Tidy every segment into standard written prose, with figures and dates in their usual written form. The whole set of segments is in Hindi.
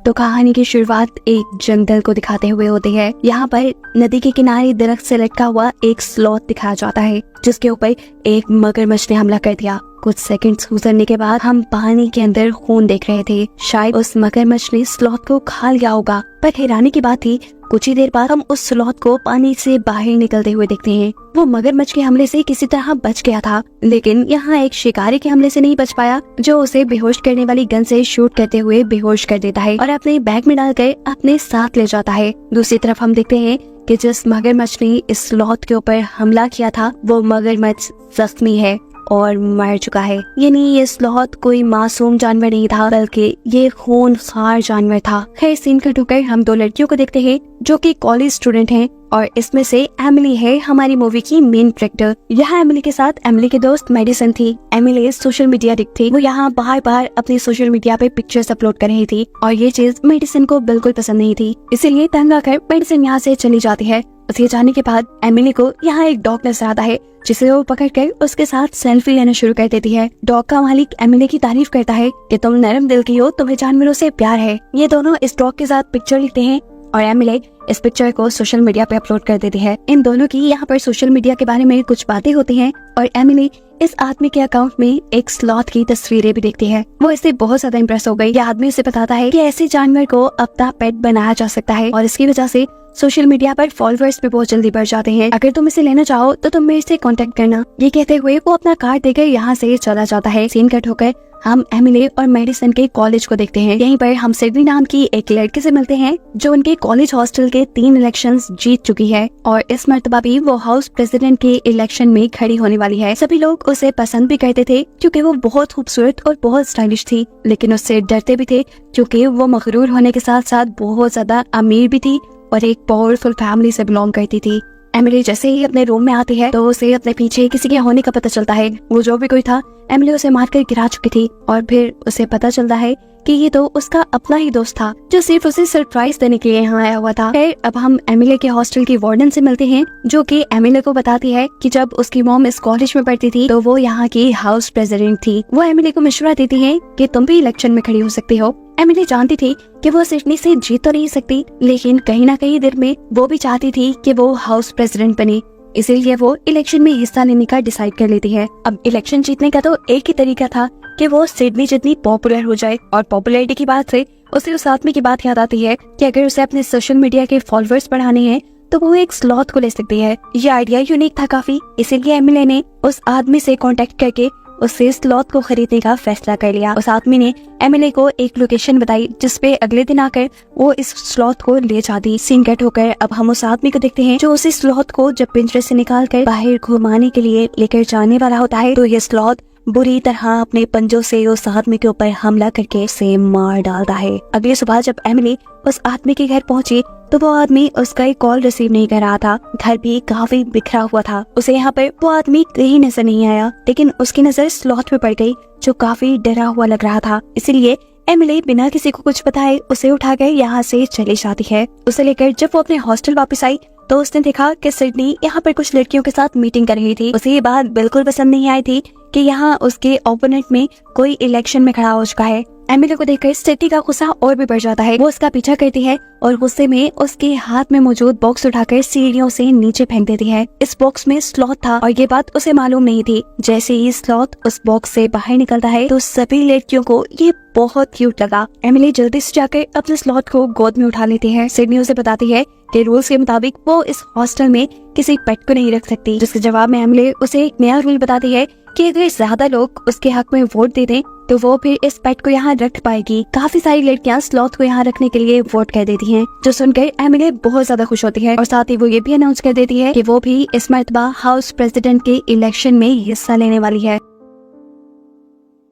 तो कहानी की शुरुआत एक जंगल को दिखाते हुए होती है। यहाँ पर नदी के किनारे दरख्त से लटका हुआ एक स्लॉथ दिखाया जाता है जिसके ऊपर एक मगरमच्छ ने हमला कर दिया। कुछ सेकंड्स गुजरने के बाद हम पानी के अंदर खून देख रहे थे। शायद उस मगरमच्छ ने स्लॉथ को खा लिया होगा, पर हैरानी की बात थी कुछ ही देर बाद हम उस स्लॉथ को पानी से बाहर निकलते हुए देखते हैं। वो मगरमच्छ के हमले से किसी तरह बच गया था, लेकिन यहाँ एक शिकारी के हमले से नहीं बच पाया जो उसे बेहोश करने वाली गन से शूट करते हुए बेहोश कर देता है और अपने बैग में डालकर अपने साथ ले जाता है। दूसरी तरफ हम देखते हैं कि जिस मगरमच्छ ने इस स्लॉथ के ऊपर हमला किया था वो मगरमच्छ जख्मी है और मर चुका है। यानी ये स्लॉथ कोई मासूम जानवर नहीं था, बल्कि ये खूनखार जानवर था। खैर, सीन कट होकर हम दो लड़कियों को देखते हैं जो कि कॉलेज स्टूडेंट हैं और इसमें से एमिली है हमारी मूवी की मेन कैरेक्टर। यहाँ एमिली के साथ एमिली की दोस्त मेडिसन थी। एमिली सोशल मीडिया एडिक्ट थी। वो यहाँ बार अपनी सोशल मीडिया पे पिक्चर्स अपलोड कर रही थी और ये चीज मेडिसन को बिल्कुल पसंद नहीं थी, इसीलिए तंग आकर मेडिसन यहाँ से चली जाती है। उसके जाने के बाद एमिली को यहाँ एक डॉग नजर आता है जिसे वो पकड़कर उसके साथ सेल्फी लेना शुरू कर देती है। डॉग का मालिक एमिली की तारीफ करता है कि तुम नरम दिल की हो, तुम्हें जानवरों से प्यार है। ये दोनों इस डॉग के साथ पिक्चर लेते हैं और एमिली इस पिक्चर को सोशल मीडिया पे अपलोड कर देती है। इन दोनों की यहाँ पर सोशल मीडिया के बारे में कुछ बातें होती हैं और एमिली इस आदमी के अकाउंट में एक स्लॉथ की तस्वीरें भी देखती है। वो इससे बहुत ज्यादा इम्प्रेस हो गई। ये आदमी उसे बताता है कि ऐसे जानवर को अपना पेट बनाया जा सकता है और इसकी वजह से सोशल मीडिया पर फॉलोअर्स भी बहुत जल्दी बढ़ जाते हैं। अगर तुम इसे लेना चाहो तो तुम मेरे से कांटेक्ट करना। ये कहते हुए वो अपना कार्ड देकर यहाँ से चला जाता है। सीन कट होकर हम एमिली और मेडिसन के कॉलेज को देखते हैं। यहीं पर हम सिडनी नाम की एक लड़के से मिलते हैं जो उनके कॉलेज हॉस्टल के 3 इलेक्शंस जीत चुकी है और इस मर्तबा भी वो हाउस प्रेसिडेंट के इलेक्शन में खड़ी होने वाली है। सभी लोग उसे पसंद भी करते थे क्योंकि वो बहुत खूबसूरत और बहुत स्टाइलिश थी, लेकिन उससे डरते भी थे क्योंकि वो मगरूर होने के साथ साथ बहुत ज्यादा अमीर भी थी और एक पावरफुल फैमिली से बिलोंग करती थी। एमिली जैसे ही अपने रूम में आती है तो उसे अपने पीछे किसी के होने का पता चलता है। वो जो भी कोई था एमिली उसे मारकर गिरा चुकी थी और फिर उसे पता चलता है कि ये तो उसका अपना ही दोस्त था जो सिर्फ उसे सरप्राइज देने के लिए यहाँ आया हुआ था। फिर अब हम एमिली के हॉस्टल की वार्डन से मिलते हैं जो कि एमिली को बताती है कि जब उसकी मॉम इस कॉलेज में पढ़ती थी तो वो यहाँ की हाउस प्रेसिडेंट थी। वो एमिली को मशवरा देती है कि तुम भी इलेक्शन में खड़ी हो सकती हो। एमिली जानती थी कि वो सिडनी से जीत तो नहीं सकती, लेकिन कहीं ना कहीं दिल में वो भी चाहती थी कि वो हाउस प्रेसिडेंट बने, इसीलिए वो इलेक्शन में हिस्सा लेने का डिसाइड कर लेती है। अब इलेक्शन जीतने का तो एक ही तरीका था कि वो सिडनी जितनी पॉपुलर हो जाए और पॉपुलैरिटी की बात से उसे उस आदमी की बात याद आती है कि अगर उसे अपने सोशल मीडिया के फॉलोअर्स बढ़ाने हैं तो वो एक स्लॉथ को ले सकती है। ये आइडिया यूनिक था काफी, इसीलिए एमिली ने उस आदमी से कांटेक्ट करके उससे स्लॉथ को खरीदने का फैसला कर लिया। उस आदमी ने एमिली को एक लोकेशन बताई जिसपे अगले दिन आकर वो इस स्लॉथ को ले जाती। सीन कट होकर अब हम उस आदमी को देखते हैं जो उस स्लॉथ को जब पिंजरे से निकाल कर बाहर घुमाने के लिए लेकर जाने वाला होता है तो ये स्लॉथ बुरी तरह अपने पंजों से उस आदमी के ऊपर हमला करके उसे मार डालता है। अगली सुबह जब एमिली उस आदमी के घर पहुंची तो वो आदमी उसका एक कॉल रिसीव नहीं कर रहा था। घर भी काफी बिखरा हुआ था। उसे यहाँ पर वो आदमी कहीं नजर नहीं आया, लेकिन उसकी नजर स्लॉथ पे पड़ गई जो काफी डरा हुआ लग रहा था। इसीलिए एमिली बिना किसी को कुछ बताए उसे उठाकर यहाँ से चली जाती है। उसे लेकर जब वो अपने हॉस्टल वापस आई तो उसने देखा कि सिडनी यहाँ पर कुछ लड़कियों के साथ मीटिंग कर रही थी। उसे ये बात बिल्कुल पसंद नहीं आई थी कि यहाँ उसके ओपोनेंट में कोई इलेक्शन में खड़ा हो चुका है। एमिली को देखकर सिडनी का गुस्सा और भी बढ़ जाता है। वो उसका पीछा करती है और गुस्से में उसके हाथ में मौजूद बॉक्स उठाकर सीढ़ियों से नीचे फेंक देती है। इस बॉक्स में स्लॉथ था और ये बात उसे मालूम नहीं थी। जैसे ही स्लॉथ उस बॉक्स से बाहर निकलता है तो सभी लड़कियों को ये बहुत क्यूट लगा। एमिली जल्दी से जाकर अपने स्लॉथ को गोद में उठा लेती है। सिडनी उसे बताती है कि रूल्स के मुताबिक वो इस हॉस्टल में किसी पेट को नहीं रख सकती, जिसके जवाब में एमिली उसे एक नया रूल बताती है कि अगर ज्यादा लोग उसके हक में वोट दे दें तो वो फिर इस पेट को यहाँ रख पाएगी। काफी सारी लड़कियां स्लॉथ को यहाँ रखने के लिए वोट कर देती हैं, जो सुनकर एमिली बहुत ज्यादा खुश होती है और साथ ही वो ये भी अनाउंस कर देती है कि वो भी इस मर्तबा हाउस प्रेसिडेंट के इलेक्शन में हिस्सा लेने वाली है।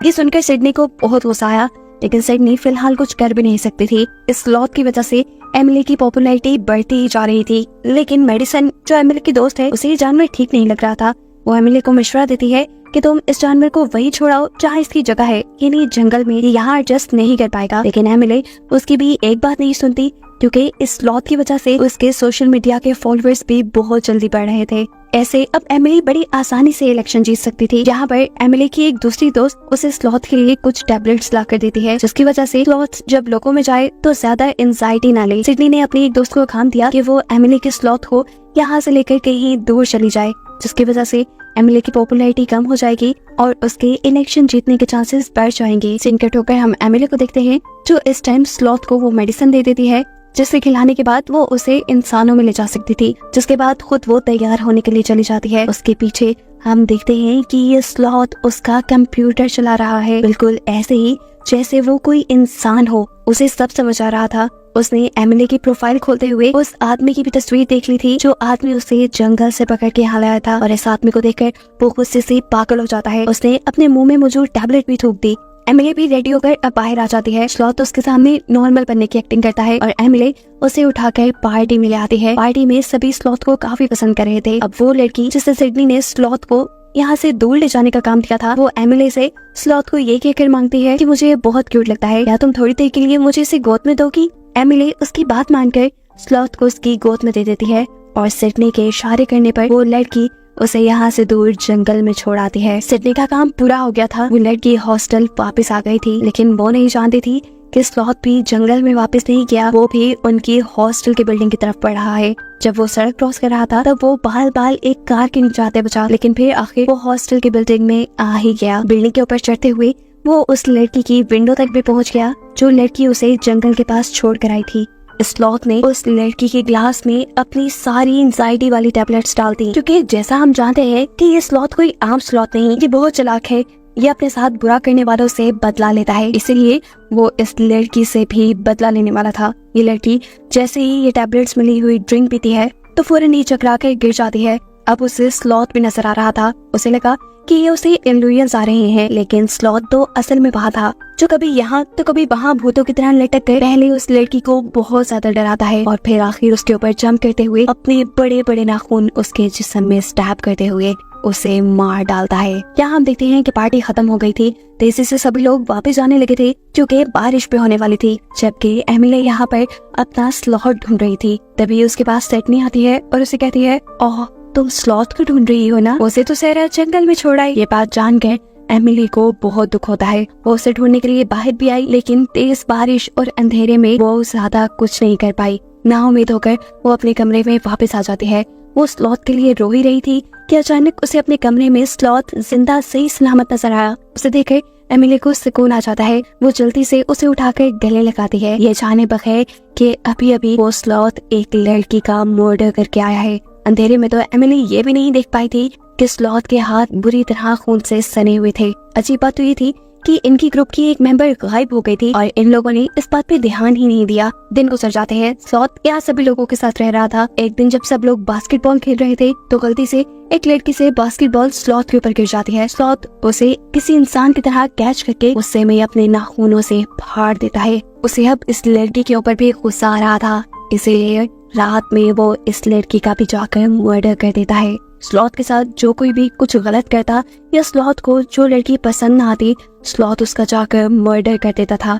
ये सुनकर सिडनी को बहुत गुस्सा आया, लेकिन सिडनी फिलहाल कुछ कर भी नहीं सकती थी। इस स्लॉथ की वजह से एमिली की पॉपुलैरिटी बढ़ती ही जा रही थी, लेकिन मेडिसन जो एमिली की दोस्त है उसे ये जानवर ठीक नहीं लग रहा था। वो एमिली को मशवरा देती है कि तुम इस जानवर को वही छोड़ाओ जहाँ इसकी जगह है, यानी जंगल में। ये यहाँ एडजस्ट नहीं कर पाएगा, लेकिन एमिली उसकी भी एक बात नहीं सुनती क्योंकि इस स्लॉथ की वजह से उसके सोशल मीडिया के फॉलोअर्स भी बहुत जल्दी बढ़ रहे थे। ऐसे अब एमिली बड़ी आसानी से इलेक्शन जीत सकती थी। यहाँ पर एमिली की एक दूसरी दोस्त उसे स्लॉथ के लिए कुछ टैबलेट्स ला कर देती है, जिसकी वजह से स्लॉथ जब लोगों में जाए तो ज्यादा एंजाइटी ना ले। सिडनी ने अपनी एक दोस्त को काम दिया कि वो एमिली के स्लॉथ को यहाँ से लेकर कहीं दूर चली जाए, जिसकी वजह से एमिली की पॉपुलैरिटी कम हो जाएगी और उसके इलेक्शन जीतने के चांसेस बढ़ जाएंगे। सीन कट होकर हम एमिली को देखते हैं जो इस टाइम स्लॉथ को वो मेडिसिन दे देती है, जिसे खिलाने के बाद वो उसे इंसानों में ले जा सकती थी, जिसके बाद खुद वो तैयार होने के लिए चली जाती है। उसके पीछे हम देखते हैं कि ये स्लॉथ उसका कंप्यूटर चला रहा है, बिल्कुल ऐसे ही जैसे वो कोई इंसान हो। उसे सब समझ आ रहा था। उसने एमिली की प्रोफाइल खोलते हुए उस आदमी की भी तस्वीर देख ली थी जो आदमी उसे जंगल से पकड़ के यहाँ लाया था, और इस आदमी को देखकर वो गुस्से से पागल हो जाता है। उसने अपने मुंह में मौजूद टैबलेट भी थूक दी। एमिली भी रेडी होकर अब बाहर आ जाती है। स्लॉथ उसके सामने नॉर्मल बनने की एक्टिंग करता है और एमिली उसे उठाकर पार्टी में ले आती है। पार्टी में सभी स्लॉथ को काफी पसंद कर रहे थे। अब वो लड़की जिसे सिडनी ने स्लॉथ को यहाँ से दूर ले जाने का काम किया था, वो एमिली से स्लॉथ को ये कहकर मांगती है कि मुझे ये बहुत क्यूट लगता है, या तुम थोड़ी देर के लिए मुझे इसे गोद में दोगी। एमिली उसकी बात मानकर स्लॉथ को उसकी गोद में दे देती है और सिडनी के इशारे करने पर वो लड़की उसे यहाँ से दूर जंगल में छोड़ आती है। सिडनी का काम पूरा हो गया था। वो लड़की हॉस्टल वापस आ गई थी, लेकिन वो नहीं जानती थी कि स्लॉथ भी जंगल में वापस नहीं गया, वो भी उनकी हॉस्टल की बिल्डिंग की तरफ बढ़ रहा है। जब वो सड़क क्रॉस कर रहा था तब वो बाल बाल एक कार के नीचे आते बचा, लेकिन फिर आखिर वो हॉस्टल की बिल्डिंग में आ ही गया। बिल्डिंग के ऊपर चढ़ते हुए वो उस लड़की की विंडो तक भी पहुंच गया जो लड़की उसे जंगल के पास छोड़ कर आई थी। स्लॉथ ने उस लड़की के ग्लास में अपनी सारी एंजाइटी वाली टैबलेट्स डाल दी, क्योंकि जैसा हम जानते हैं कि ये स्लॉथ कोई आम स्लॉथ नहीं, ये बहुत चालाक है। ये अपने साथ बुरा करने वालों से बदला लेता है, इसलिए वो इस लड़की से भी बदला लेने वाला था। ये लड़की जैसे ही ये टैबलेट्स मिली हुई ड्रिंक पीती है तो फौरन नीचे चकरा कर गिर जाती है। अब उसे स्लॉथ भी नजर आ रहा था। उसे लगा कि ये उसे इल्यूजन्स आ रहे हैं, लेकिन स्लॉथ तो असल में वहाँ था, जो कभी यहाँ तो कभी वहाँ भूतों की तरह लटक कर पहले उस लड़की को बहुत ज्यादा डराता है और फिर आखिर उसके ऊपर जंप करते हुए अपने बड़े बड़े नाखून उसके जिस्म में स्टैब करते हुए उसे मार डालता है। यहाँ हम देखते हैं कि पार्टी खत्म हो गई थी। तेजी से सभी लोग वापस जाने लगे थे क्योंकि बारिश भी होने वाली थी, जबकि एमिली यहाँ पर अपना स्लॉथ ढूंढ रही थी। तभी उसके पास सिडनी आती है और उसे कहती है, ओह तुम स्लॉथ को ढूंढ रही हो ना, उसे तो सहरा जंगल में छोड़ा। ये बात जानकर एमिली को बहुत दुख होता है। वो उसे ढूंढने के लिए बाहर भी आई, लेकिन तेज बारिश और अंधेरे में वो ज्यादा कुछ नहीं कर पाई। ना उम्मीद होकर वो अपने कमरे में वापस आ जाती है। वो स्लॉथ के लिए रो ही रही थी कि अचानक उसे अपने कमरे में स्लॉथ जिंदा सही सलामत नजर आया। उसे देखकर एमिली को सुकून आ जाता है। वो जल्दी से उसे उठाकर गले लगाती है, ये जाने बगैर कि अभी अभी वो स्लॉथ एक लड़की का मर्डर करके आया है। अंधेरे में तो एमिली ये भी नहीं देख पाई थी कि स्लॉथ के हाथ बुरी तरह खून से सने हुए थे। अजीब बात तो ये थी कि इनकी ग्रुप की एक मेंबर गायब हो गई थी और इन लोगों ने इस बात पे ध्यान ही नहीं दिया। दिन गुजर जाते हैं। स्लॉथ यहाँ सभी लोगों के साथ रह रहा था। एक दिन जब सब लोग बास्केटबॉल खेल रहे थे तो गलती से एक लड़की से बास्केटबॉल स्लॉथ के ऊपर गिर जाती है। स्लॉथ उसे किसी इंसान की तरह कैच करके गुस्से में अपने नाखूनों से फाड़ देता है। उसे अब इस लड़की के ऊपर भी गुस्सा आ रहा था, इसीलिए रात में वो इस लड़की का भी जाकर मर्डर कर देता है। स्लॉथ के साथ जो कोई भी कुछ गलत करता या स्लॉथ को जो लड़की पसंद न आती, स्लॉथ उसका जाकर मर्डर कर देता था।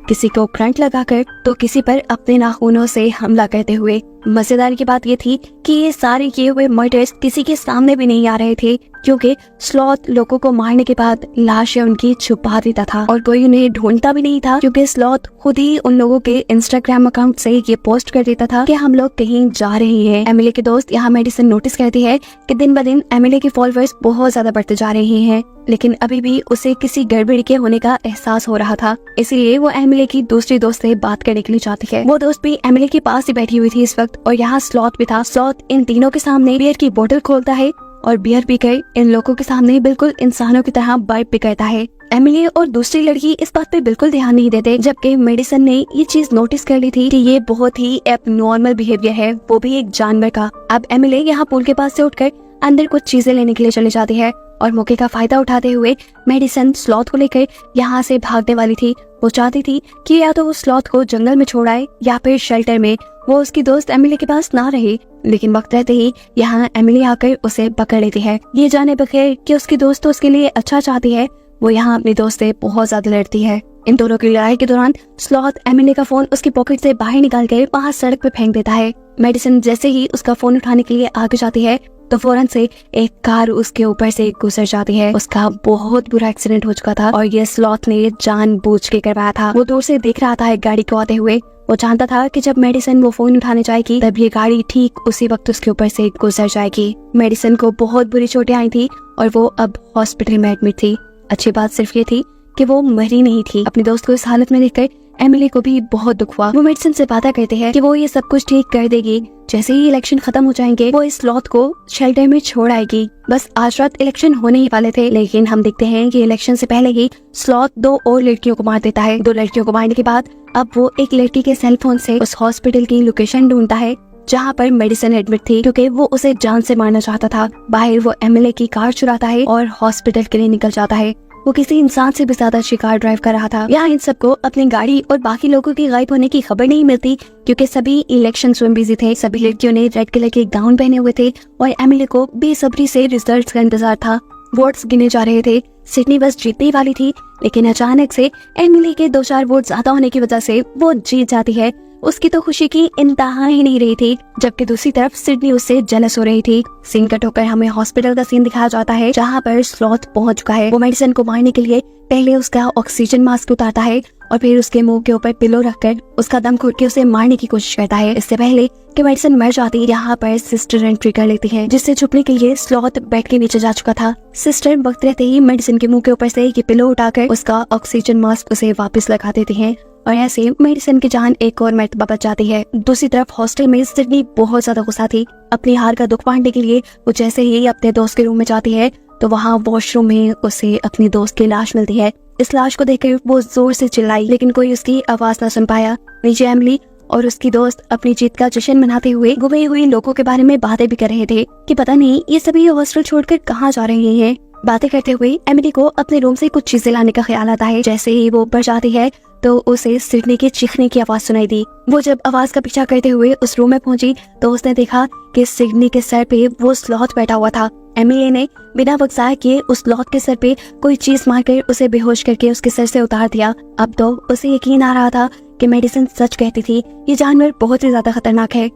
किसी को करंट लगाकर तो किसी पर अपने नाखूनों से हमला करते हुए। मजेदार की बात ये थी कि ये सारे किए हुए मर्डर्स किसी के सामने भी नहीं आ रहे थे, क्योंकि स्लॉथ लोगों को मारने के बाद लाशें उनकी छुपा देता था और कोई उन्हें ढूंढता भी नहीं था, क्योंकि स्लॉथ खुद ही उन लोगों के इंस्टाग्राम अकाउंट से ये पोस्ट कर देता था कि हम लोग कहीं जा रहे हैं। एमिली के दोस्त यहाँ मेडिसिन नोटिस करती है कि दिन ब दिन एमिली के फॉलोअर्स बहुत ज्यादा बढ़ते जा रहे हैं, लेकिन अभी भी उसे किसी गड़बड़ी के होने का एहसास हो रहा था। इसीलिए वो एमिली की दूसरी दोस्त से बात करने के लिए चाहती है। वो दोस्त भी एमिली के पास ही बैठी हुई थी इस वक्त, और यहाँ स्लॉथ भी था। स्लॉथ इन तीनों के सामने बियर की बोतल खोलता है और बियर पीकर इन लोगों के सामने बिल्कुल इंसानों की तरह बर्फ भी करता है। एमिली और दूसरी लड़की इस बात पे बिल्कुल ध्यान नहीं देते, जबकि मेडिसन ने ये चीज नोटिस कर ली थी कि ये बहुत ही एबनॉर्मल बिहेवियर है, वो भी एक जानवर का। अब एमिली यहाँ पूल के पास से उठकर अंदर कुछ चीजें लेने के लिए चली जाती है और मौके का फायदा उठाते हुए मेडिसन स्लॉथ को लेकर यहाँ से भागने वाली थी। वो चाहती थी कि या तो वो स्लॉथ को जंगल में छोड़ आए या फिर शेल्टर में वो उसकी दोस्त एमिली के पास ना रहे, लेकिन वक्त रहते ही यहाँ एमिली आकर उसे पकड़ लेती है। ये जाने बगैर कि उसकी दोस्त तो उसके लिए अच्छा चाहती है, वो यहाँ अपनी दोस्त से बहुत ज्यादा लड़ती है। इन दोनों की लड़ाई के दौरान स्लॉथ एमिली का फोन उसकी पॉकेट से बाहर निकाल कर वहाँ सड़क पे फेंक देता है। मेडिसिन जैसे ही उसका फोन उठाने के लिए आगे जाती है तो फौरन से एक कार उसके ऊपर से गुजर जाती है। उसका बहुत बुरा एक्सीडेंट हो चुका था और ये स्लॉथ ने जानबूझ के करवाया था। वो दूर से देख रहा था एक गाड़ी को आते हुए। वो जानता था कि जब मेडिसिन वो फोन उठाने जाएगी तब ये गाड़ी ठीक उसी वक्त उसके ऊपर से गुजर जाएगी। मेडिसिन को बहुत बुरी चोटें आई थी और वो अब हॉस्पिटल में एडमिट थी। अच्छी बात सिर्फ ये थी कि वो मरी नहीं थी। अपने दोस्त को इस हालत में देखकर एमिली को भी बहुत दुख हुआ। वो मेडिसिन से वादा करते हैं कि वो ये सब कुछ ठीक कर देगी। जैसे ही इलेक्शन खत्म हो जाएंगे वो इस स्लॉथ को शेल्टर में छोड़ आएगी। बस आज रात इलेक्शन होने ही वाले थे, लेकिन हम देखते हैं कि इलेक्शन से पहले ही स्लॉथ 2 और लड़कियों को मार देता है। 2 लड़कियों को मारने के बाद अब वो एक लड़की के सेल फोन से उस हॉस्पिटल की लोकेशन ढूंढता है जहाँ पर मेडिसिन एडमिट थी, क्योंकि वो उसे जान से मारना चाहता था। बाहर वो एमिली की कार चुराता है और हॉस्पिटल के लिए निकल जाता है। वो किसी इंसान से भी ज्यादा शिकार ड्राइव कर रहा था। यहाँ इन सबको अपनी गाड़ी और बाकी लोगों के गायब होने की खबर नहीं मिलती, क्योंकि सभी इलेक्शन में बिजी थे। सभी लड़कियों ने रेड कलर के गाउन पहने हुए थे और एमिली को बेसब्री से रिजल्ट्स का इंतजार था। वोट्स गिने जा रहे थे। सिडनी बस जीतने ही वाली थी, लेकिन अचानक से एमिली के 2-4 वोट ज्यादा होने की वजह से वो जीत जाती है। उसकी तो खुशी की इंतहा ही नहीं रही थी, जबकि दूसरी तरफ सिडनी उससे जेलस हो रही थी। सीन कट होकर हमें हॉस्पिटल का सीन दिखाया जाता है जहाँ पर स्लॉथ पहुंच चुका है। वो मेडिसिन को मारने के लिए पहले उसका ऑक्सीजन मास्क उतारता है और फिर उसके मुंह के ऊपर पिलो रखकर उसका दम घुट के उसे मारने की कोशिश करता है। इससे पहले कि मेडिसिन मर जाती, यहाँ पर सिस्टर एंट्री कर लेती है, जिससे छुपने के लिए स्लॉथ बेड के नीचे जा चुका था। सिस्टर वक्त रहते ही मेडिसिन के मुंह के ऊपर से ये पिलो उठाकर उसका ऑक्सीजन मास्क उसे वापस लगा देती है और ऐसे मेडिसिन की जान एक और मर्तबा बच जाती है। दूसरी तरफ हॉस्टल में सिडनी बहुत ज्यादा गुस्सा थी। अपनी हार का दुख बांटने के लिए वो जैसे ही अपने दोस्त के रूम में जाती है तो वहाँ वॉशरूम में उसे अपनी दोस्त की लाश मिलती है। इस लाश को देखकर वो जोर से चिल्लाई, लेकिन कोई उसकी आवाज न सुन पाया। नीचे एमिली और उसकी दोस्त अपनी जीत का जश्न मनाते हुए गुमे हुए लोगों के बारे में बातें भी कर रहे थे कि पता नहीं ये सभी हॉस्टल छोड़कर कहाँ जा रहे हैं। बातें करते हुए एमिली को अपने रूम से कुछ चीजें लाने का ख्याल आता है। जैसे ही वो ऊपर जाती है तो उसे सिडनी के चीखने की आवाज सुनाई दी। वो जब आवाज का पीछा करते हुए उस रूम में पहुंची तो उसने देखा कि सिडनी के सर पे वो स्लॉथ बैठा हुआ था। एमिली ने बिना वक्त ज़ाया किए उस स्लॉथ के सर पे कोई चीज मारकर उसे बेहोश करके उसके सर से उतार दिया। अब तो उसे यकीन आ रहा था कि मेडिसिन सच कहती थी, ये जानवर बहुत ही ज्यादा खतरनाक है।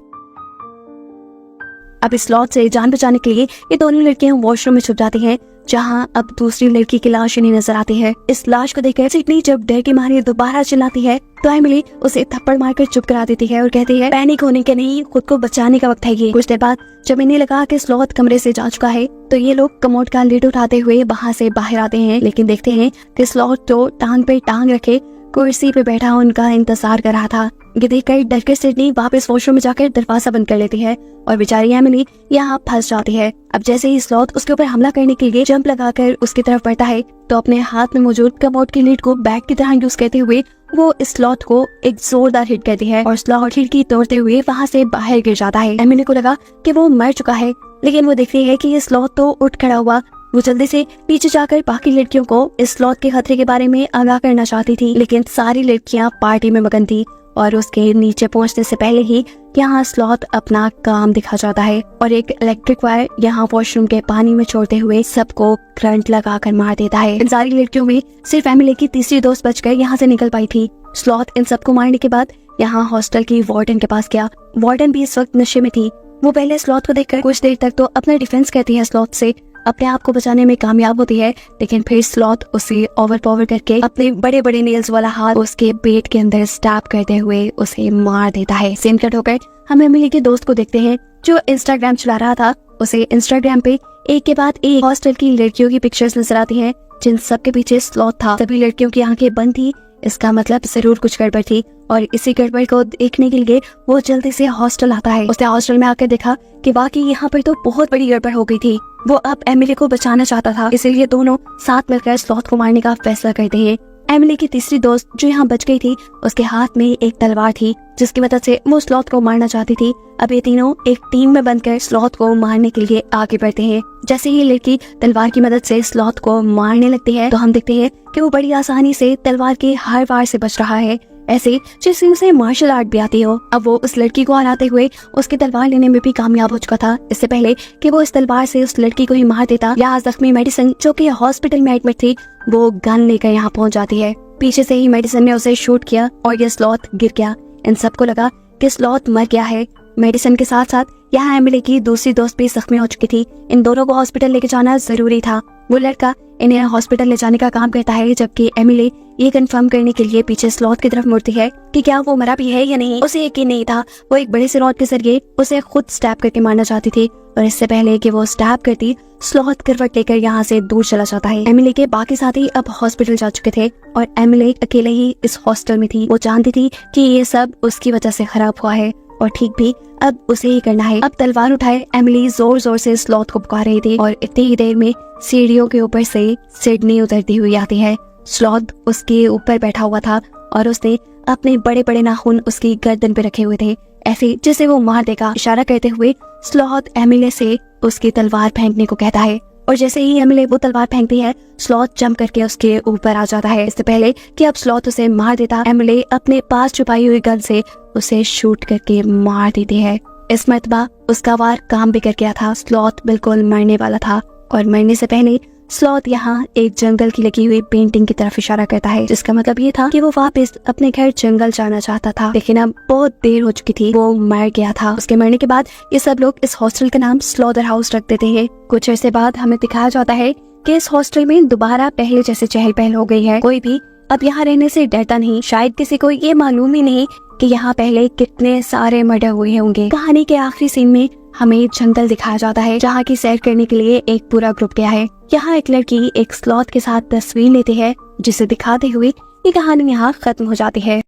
अब इस स्लॉथ से जान बचाने के लिए ये दोनों लड़कियां वॉशरूम में छुप जाती हैं, जहां अब दूसरी लड़की की लाश नहीं नजर आती है। इस लाश को देखकर सिडनी जब डर के मारे दोबारा चिल्लाती है तो एमिली उसे थप्पड़ मारकर चुप करा देती है और कहती है पैनिक होने के नहीं, खुद को बचाने का वक्त है ये। कुछ देर बाद जब इन्हें लगा कि स्लॉथ कमरे से जा चुका है तो ये लोग कमोड का लिड उठाते हुए वहाँ से बाहर आते हैं, लेकिन देखते हैं कि स्लॉथ तो टांग पे टांग रखे कुर्सी पे बैठा उनका इंतजार कर रहा था। ये देखकर डर कर सिडनी वापस वॉशरूम में जाकर दरवाजा बंद कर लेती है और बेचारी एमिली यहाँ फंस जाती है। अब जैसे ही स्लॉथ उसके ऊपर हमला करने के लिए जंप लगाकर उसकी तरफ बढ़ता है तो अपने हाथ में मौजूद कमोड की लीड को बैग की तरह यूज करते हुए वो स्लॉथ को एक जोरदार हिट करती है और स्लॉथ खिड़की तोड़ते हुए वहाँ से बाहर गिर जाता है। एमिली को लगा कि वो मर चुका है, लेकिन वो देखती है कि ये स्लॉथ तो उठ खड़ा हुआ। वो जल्दी से पीछे जाकर बाकी लड़कियों को इस स्लॉथ के खतरे के बारे में आगाह करना चाहती थी, लेकिन सारी लड़कियां पार्टी में मगन थी और उसके नीचे पहुंचने से पहले ही यहाँ स्लॉथ अपना काम दिखा जाता है और एक इलेक्ट्रिक वायर यहाँ वॉशरूम के पानी में छोड़ते हुए सबको करंट लगाकर मार देता है। इन सारी लड़कियों में सिर्फ एमिली की तीसरी दोस्त बचकर यहाँ से निकल पाई थी। स्लॉथ इन सबको मारने के बाद यहाँ हॉस्टल की वार्डन के पास गया। वार्डन भी इस वक्त नशे में थी। वो पहले स्लॉथ को देखकर कुछ देर तक तो अपना डिफेंस करती है, स्लॉथ से अपने आप को बचाने में कामयाब होती है, लेकिन फिर स्लॉथ उसे ओवरपावर करके अपने बड़े बड़े नेल्स वाला हाथ उसके पेट के अंदर स्टैब करते हुए उसे मार देता है। सीन कट होकर हम एमिली के दोस्त को देखते हैं जो इंस्टाग्राम चला रहा था। उसे इंस्टाग्राम पे एक के बाद एक हॉस्टल की लड़कियों की पिक्चर्स नजर आती हैं जिन सबके पीछे स्लॉथ था। सभी लड़कियों की आंखें बंद थी, इसका मतलब जरूर कुछ गड़बड़ थी और इसी गड़बड़ को देखने के लिए वो जल्दी से हॉस्टल आता है। उसने हॉस्टल में आकर देखा कि वाकई यहाँ पर तो बहुत बड़ी गड़बड़ हो गई थी। वो अब एमिली को बचाना चाहता था, इसीलिए दोनों साथ मिलकर स्लॉथ को मारने का फैसला करते हैं। एमिली की तीसरी दोस्त जो यहाँ बच गई थी उसके हाथ में एक तलवार थी जिसकी मदद से वो स्लॉथ को मारना चाहती थी। अब ये तीनों एक टीम में बनकर स्लॉथ को मारने के लिए आगे बढ़ते हैं। जैसे ही लड़की तलवार की मदद से स्लॉथ को मारने लगती है तो हम देखते हैं कि वो बड़ी आसानी से तलवार के हर वार से बच रहा है, ऐसे जैसे उसे मार्शल आर्ट भी आती हो। अब वो उस लड़की को हराते हुए उसकी तलवार लेने में भी कामयाब हो चुका था। इससे पहले कि वो इस तलवार से उस लड़की को ही मार देता, यहाँ जख्मी मेडिसिन जो कि हॉस्पिटल में एडमिट थी वो गन लेकर यहाँ पहुंच जाती है। पीछे से ही मेडिसन ने उसे शूट किया और ये स्लॉथ गिर गया। इन सबको लगा कि स्लॉथ मर गया है। मेडिसन के साथ साथ यहाँ एमिली की दूसरी दोस्त भी जख्मी हो चुकी थी। इन दोनों को हॉस्पिटल लेके जाना जरूरी था। वो लड़का इन्हें हॉस्पिटल ले जाने का काम करता है, जबकि एमिली ये कंफर्म करने के लिए पीछे स्लॉथ की तरफ मुड़ती है कि क्या वो मरा भी है या नहीं। उसे यकीन नहीं था। वो एक बड़े से रॉड के जरिए उसे खुद स्टैब करके मारना चाहती थी और इससे पहले कि वो स्टैब करती, स्लॉथ करवट लेकर यहाँ से दूर चला जाता है। एमिली के बाकी साथी अब हॉस्पिटल जा चुके थे और एमिली अकेले ही इस हॉस्टल में थी। वो जानती थी कि ये सब उसकी वजह से खराब हुआ है और ठीक भी अब उसे ही करना है। अब तलवार उठाए एमिली जोर जोर से स्लॉथ को पुकार रही थी और इतनी ही देर में सीढ़ियों के ऊपर से सिडनी उतरती हुई आती है। स्लॉथ उसके ऊपर बैठा हुआ था और उसने अपने बड़े बड़े नाखून उसकी गर्दन पे रखे हुए थे, ऐसे जैसे वो मार देगा। इशारा करते हुए स्लॉथ एमिली से उसकी तलवार फेंकने को कहता है और जैसे ही एमिली वो तलवार फेंकती है, स्लॉथ जंप करके उसके ऊपर आ जाता है। इससे पहले कि अब स्लॉथ उसे मार देता, एमिली अपने पास छुपाई हुई गन से उसे शूट करके मार देती है। इस मर्तबा उसका वार काम भी कर गया था। स्लॉथ बिल्कुल मरने वाला था और मरने से पहले स्लॉथ यहाँ एक जंगल की लगी हुई पेंटिंग की तरफ इशारा करता है, जिसका मतलब ये था कि वो वापस अपने घर जंगल जाना चाहता था, लेकिन अब बहुत देर हो चुकी थी। वो मर गया था। उसके मरने के बाद ये सब लोग इस हॉस्टल का नाम स्लॉथर हाउस रख देते हैं। कुछ अर्से बाद हमें दिखाया जाता है कि इस हॉस्टल में दोबारा पहले जैसे चहल पहल हो गई है। कोई भी अब यहाँ रहने से डरता नहीं। शायद किसी को ये मालूम ही नहीं कि यहाँ पहले कितने सारे मर्डर हुए होंगे। कहानी के आखिरी सीन में हमें जंगल दिखाया जाता है, जहाँ की सैर करने के लिए एक पूरा ग्रुप गया है। यहाँ एक लड़की एक स्लॉथ के साथ तस्वीर लेती है, जिसे दिखाते हुए ये कहानी यहाँ खत्म हो जाती है।